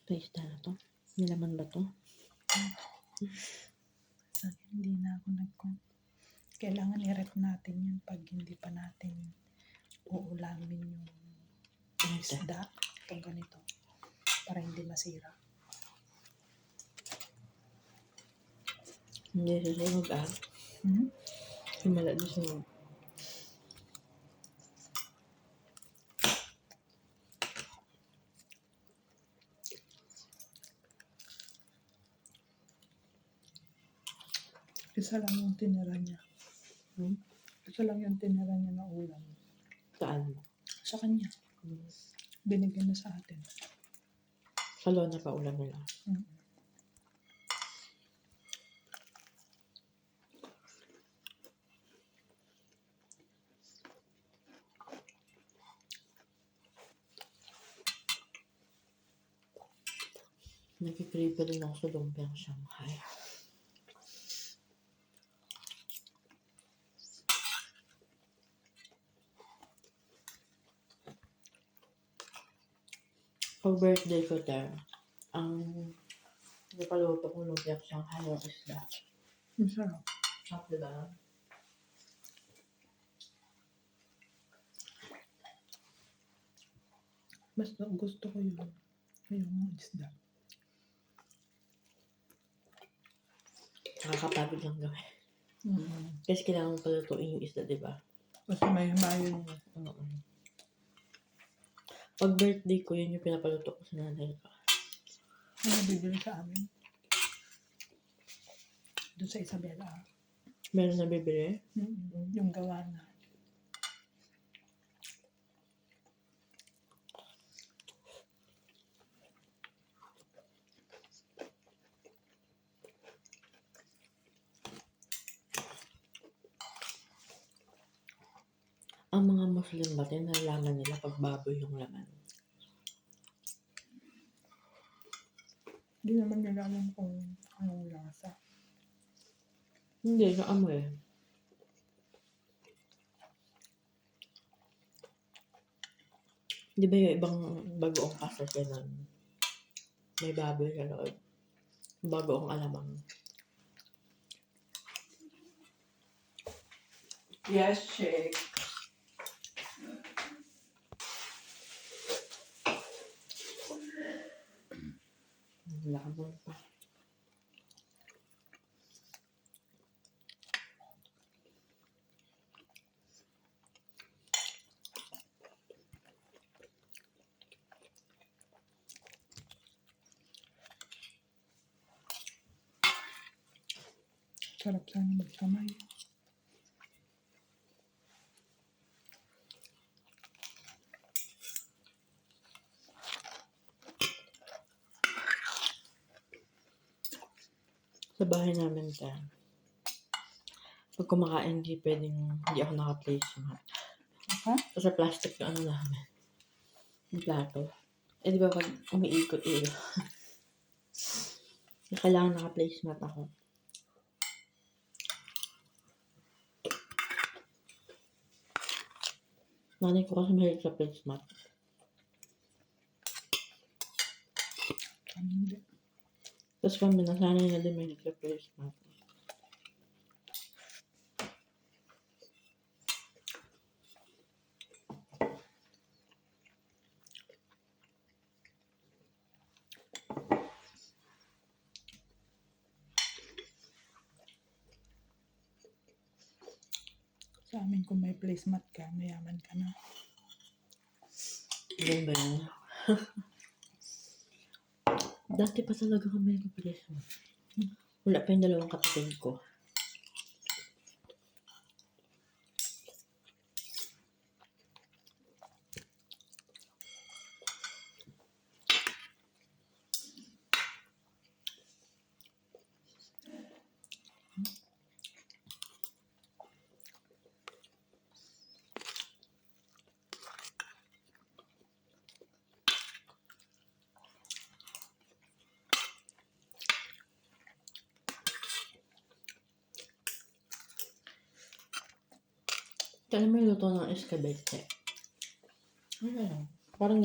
Paste na to. Nilaman ba to? Hindi na ako kailangan i-rep natin yun pag hindi pa natin uulamin yung isda. Itong ganito. Para hindi masira. Hindi susunog Himala na sunog. Isa lang yung tinira niya. Isa lang yung tinira niya na ulam. Saan? Sa kanya. Binigyan na sa atin. Sa lona pa ulam nila. Nag-crave pa rin ako sa lumpiang Shanghai. Pag birthday ko ang napaluto ko lumpiang Shanghai o isda. Masarap. Sarap, diba? Mas gusto ko yung isda. Nakakapagod lang gawin. Kasi kailangan mo palutuin yung isda, diba? Kasi may mayo niya. Pag birthday ko, yun yung pinapaluto ko sa nanay ko. Ano bibili sa amin? Doon sa Isabela. Meron na bibili? Yung gawa na. Ang mga Muslim ba, nalalaman nila pag baboy yung laman? Hindi naman nila alam kung anong lasa. Hindi, sa amoy. Di ba yung ibang bagoong kasas yan may baboy sa loob? Bagoong alamang. Yes, shake. Labon pa. Sarap sana magkamay. Sa bahay namin pag kumakain, hindi ako naka-placemat. Kasi plastic na ano namin. Yung plato. Di ba pag umiikot kailangan naka-placemat ako. Nanay ko kasi mahilig sa placemat. Tapos kami nasanay na din mahilig sa placemat. Sa amin kung may placemat ka, mayaman ka na. Ganun ba yun? Dati pa talaga kami nag-placemat. Wala pa yung dalawang kapatid ko. Alam mo yung luto ng escabeche? Ano lang? Parang